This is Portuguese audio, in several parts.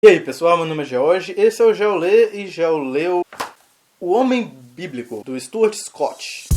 E aí pessoal, meu nome é George, esse é o Geolê e Geoleu, O Homem Bíblico, do Stuart Scott.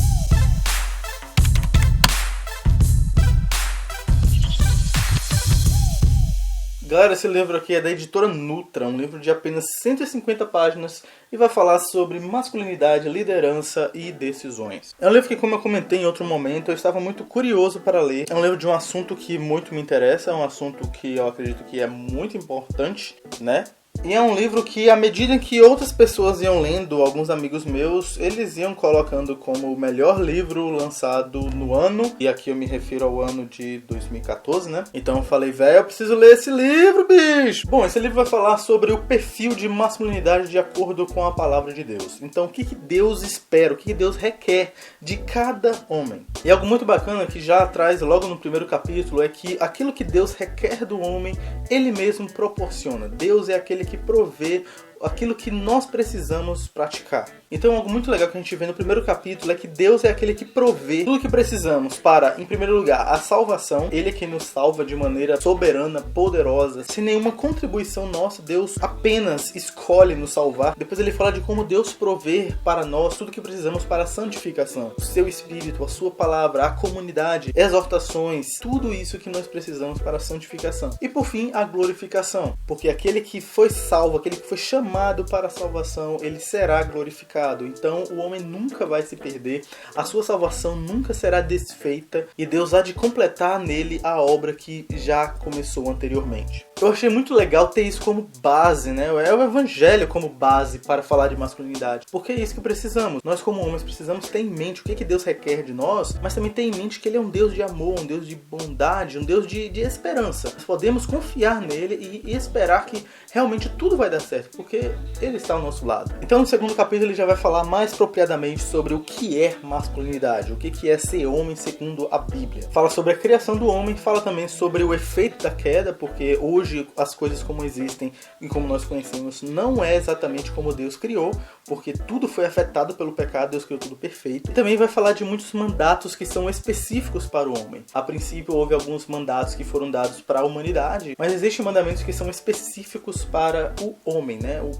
Galera, esse livro aqui é da editora Nutra, um livro de apenas 150 páginas e vai falar sobre masculinidade, liderança e decisões. É um livro que, como eu comentei em outro momento, eu estava muito curioso para ler. É um livro de um assunto que muito me interessa, é um assunto que eu acredito que é muito importante, né? E é um livro que, à medida que outras pessoas iam lendo, alguns amigos meus, eles iam colocando como o melhor livro lançado no ano. E aqui eu me refiro ao ano de 2014, né? Então eu falei, velho, eu preciso ler esse livro, bicho! Bom, esse livro vai falar sobre o perfil de masculinidade de acordo com a palavra de Deus. Então, o que Deus espera, o que Deus requer de cada homem. E algo muito bacana que já traz logo no primeiro capítulo é que aquilo que Deus requer do homem, Ele mesmo proporciona. Deus é aquele que provê aquilo que nós precisamos praticar. Então algo muito legal que a gente vê no primeiro capítulo é que Deus é aquele que provê tudo que precisamos para, em primeiro lugar, a salvação. Ele é quem nos salva de maneira soberana, poderosa, sem nenhuma contribuição nossa. Deus apenas escolhe nos salvar. Depois ele fala de como Deus provê para nós tudo que precisamos para a santificação. O seu Espírito, a sua palavra, a comunidade, exortações, tudo isso que nós precisamos para a santificação. E por fim, a glorificação. Porque aquele que foi salvo, aquele que foi chamado para a salvação, ele será glorificado. Então o homem nunca vai se perder, a sua salvação nunca será desfeita e Deus há de completar nele a obra que já começou anteriormente. Eu achei muito legal ter isso como base, né? É o evangelho como base para falar de masculinidade, porque é isso que precisamos. Nós como homens precisamos ter em mente o que Deus requer de nós, mas também ter em mente que Ele é um Deus de amor, um Deus de bondade, um Deus de esperança. Nós podemos confiar nele e esperar que realmente tudo vai dar certo, porque Ele está ao nosso lado. Então no segundo capítulo ele já vai falar mais propriamente sobre o que é masculinidade, o que é ser homem segundo a Bíblia. Fala sobre a criação do homem, fala também sobre o efeito da queda, porque hoje as coisas como existem e como nós conhecemos não é exatamente como Deus criou, porque tudo foi afetado pelo pecado, Deus criou tudo perfeito. E também vai falar de muitos mandatos que são específicos para o homem. A princípio houve alguns mandatos que foram dados para a humanidade, mas existem mandamentos que são específicos para o homem, né? O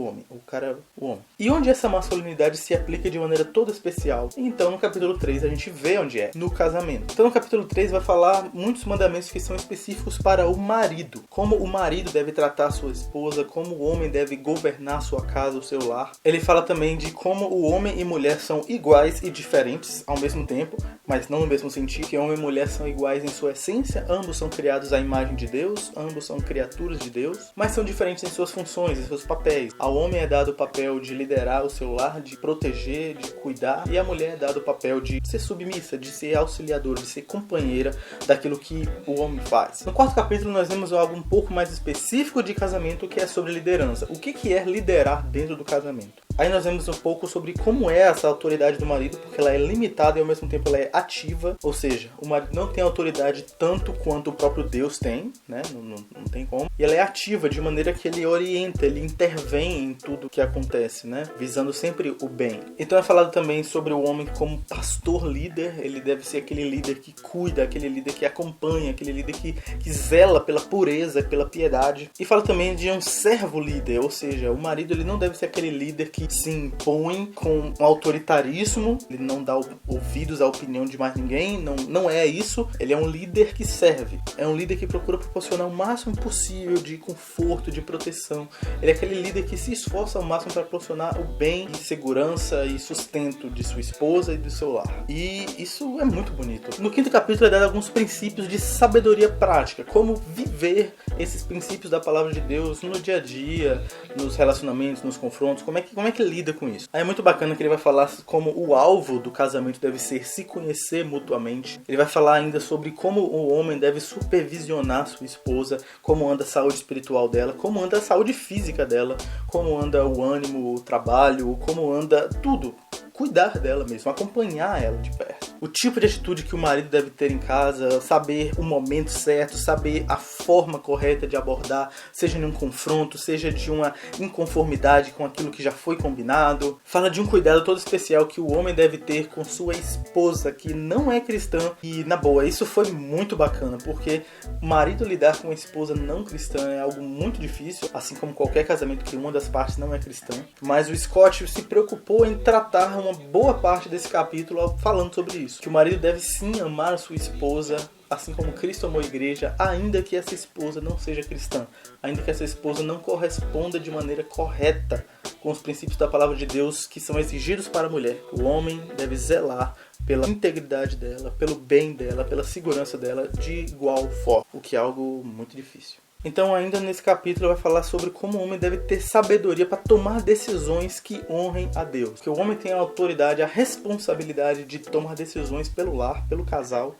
homem, o homem. E onde essa masculinidade se aplica de maneira toda especial? Então no capítulo 3 a gente vê onde é, no casamento. Então no capítulo 3 vai falar muitos mandamentos que são específicos para o marido. Como o marido deve tratar a sua esposa, como o homem deve governar a sua casa, o seu lar. Ele fala também de como o homem e mulher são iguais e diferentes ao mesmo tempo, mas não no mesmo sentido, que homem e mulher são iguais em sua essência, ambos são criados à imagem de Deus, ambos são criaturas de Deus, mas são diferentes em suas funções, em seus papéis. Ao homem é dado o papel de liderar o seu lar, de proteger, de cuidar, e à mulher é dado o papel de ser submissa, de ser auxiliadora, de ser companheira daquilo que o homem faz. No quarto capítulo nós vemos algo um pouco mais específico de casamento, que é sobre liderança. O que é liderar dentro do casamento? Aí nós vemos um pouco sobre como é essa autoridade do marido, porque ela é limitada e ao mesmo tempo ela é ativa, ou seja, o marido não tem autoridade tanto quanto o próprio Deus tem, né? Não tem como. E ela é ativa de maneira que ele orienta, ele intervém em tudo que acontece, né? Visando sempre o bem. Então é falado também sobre o homem como pastor líder. Ele deve ser aquele líder que cuida, aquele líder que acompanha, aquele líder que zela pela pureza, pela piedade. E fala também de um servo líder, ou seja, o marido ele não deve ser aquele líder que se impõe com um autoritarismo, ele não dá ouvidos à opinião de mais ninguém, não é isso. Ele é um líder que serve, é um líder que procura proporcionar o máximo possível de conforto, de proteção. Ele é aquele líder que se esforça ao máximo para proporcionar o bem e segurança e sustento de sua esposa e do seu lar. E isso é muito bonito. No quinto capítulo é dado alguns princípios de sabedoria prática, como viver esses princípios da palavra de Deus no dia a dia, nos relacionamentos, nos confrontos, como é que lida com isso. Aí é muito bacana que ele vai falar como o alvo do casamento deve ser se conhecer mutuamente. Ele vai falar ainda sobre como o homem deve supervisionar sua esposa, como anda a saúde espiritual dela, como anda a saúde física dela, como anda o ânimo, o trabalho, como anda tudo. cuidar dela mesmo, acompanhar ela de perto. O tipo de atitude que o marido deve ter em casa, saber o momento certo, saber a forma correta de abordar, seja em um confronto, seja de uma inconformidade com aquilo que já foi combinado. Fala de um cuidado todo especial que o homem deve ter com sua esposa, que não é cristã. E, na boa, isso foi muito bacana, porque o marido lidar com uma esposa não cristã é algo muito difícil, assim como qualquer casamento que uma das partes não é cristã. Mas o Scott se preocupou em tratar uma boa parte desse capítulo falando sobre isso. Que o marido deve sim amar a sua esposa, assim como Cristo amou a igreja, ainda que essa esposa não seja cristã, ainda que essa esposa não corresponda de maneira correta com os princípios da palavra de Deus que são exigidos para a mulher. O homem deve zelar pela integridade dela, pelo bem dela, pela segurança dela de igual forma, o que é algo muito difícil. Então, ainda nesse capítulo, vai falar sobre como o homem deve ter sabedoria para tomar decisões que honrem a Deus. Que o homem tem a autoridade, a responsabilidade de tomar decisões pelo lar, pelo casal.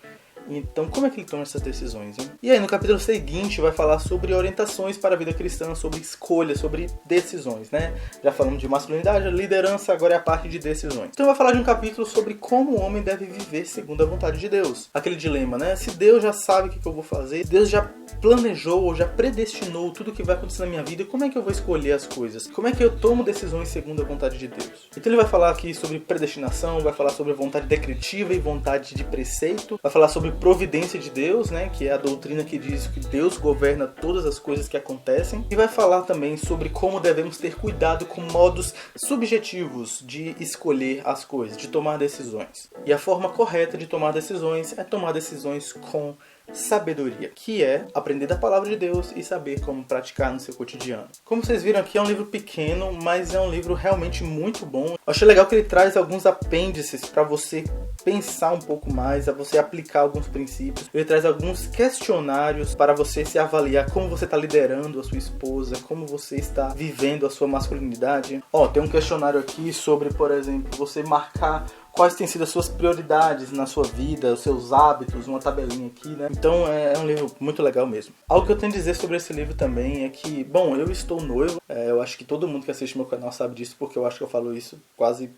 Então, como é que ele toma essas decisões, hein? E aí, no capítulo seguinte, vai falar sobre orientações para a vida cristã, sobre escolhas, sobre decisões, né? Já falamos de masculinidade, liderança, agora é a parte de decisões. Então, vai falar de um capítulo sobre como o homem deve viver segundo a vontade de Deus. Aquele dilema, né? Se Deus já sabe o que eu vou fazer, Deus já planejou ou já predestinou tudo o que vai acontecer na minha vida, como é que eu vou escolher as coisas? Como é que eu tomo decisões segundo a vontade de Deus? Então, ele vai falar aqui sobre predestinação, vai falar sobre vontade decretiva e vontade de preceito, vai falar sobre providência de Deus, né, que é a doutrina que diz que Deus governa todas as coisas que acontecem, e vai falar também sobre como devemos ter cuidado com modos subjetivos de escolher as coisas, de tomar decisões. E a forma correta de tomar decisões é tomar decisões com sabedoria, que é aprender da palavra de Deus e saber como praticar no seu cotidiano. Como vocês viram aqui, é um livro pequeno, mas é um livro realmente muito bom. Eu achei legal que ele traz alguns apêndices para você pensar um pouco mais, a você aplicar alguns princípios. Ele traz alguns questionários para você se avaliar como você está liderando a sua esposa, como você está vivendo a sua masculinidade. Tem um questionário aqui sobre, por exemplo, você marcar quais têm sido as suas prioridades na sua vida, os seus hábitos, uma tabelinha aqui, né? Então é um livro muito legal mesmo. Algo que eu tenho a dizer sobre esse livro também é que, bom, eu estou noivo, eu acho que todo mundo que assiste meu canal sabe disso, porque eu acho que eu falo isso quase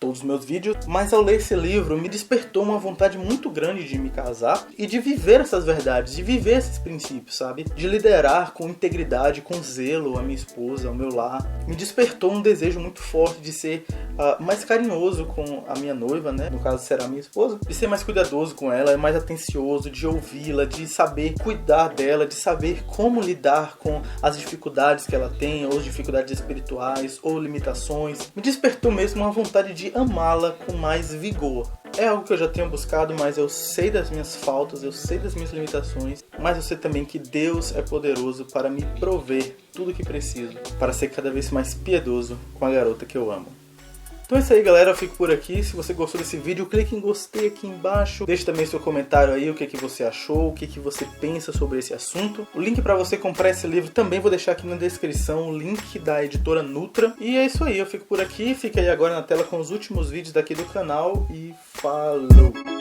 todos os meus vídeos, mas ao ler esse livro me despertou uma vontade muito grande de me casar e de viver essas verdades, de viver esses princípios, sabe? De liderar com integridade, com zelo a minha esposa, o meu lar. Me despertou um desejo muito forte de ser mais carinhoso com a minha noiva, né? No caso será a minha esposa. De ser mais cuidadoso com ela, mais atencioso, de ouvi-la, de saber cuidar dela, de saber como lidar com as dificuldades que ela tem, ou dificuldades espirituais, ou limitações. Me despertou mesmo uma vontade de amá-la com mais vigor. É algo que eu já tenho buscado, mas eu sei das minhas faltas, eu sei das minhas limitações, mas eu sei também que Deus é poderoso para me prover tudo o que preciso, para ser cada vez mais piedoso com a garota que eu amo. Então é isso aí, galera, eu fico por aqui. Se você gostou desse vídeo, clique em gostei aqui embaixo. Deixe também seu comentário aí, o que você achou, o que você pensa sobre esse assunto. O link para você comprar esse livro também vou deixar aqui na descrição, o link da editora Nutra. E é isso aí, eu fico por aqui, fica aí agora na tela com os últimos vídeos daqui do canal e falou!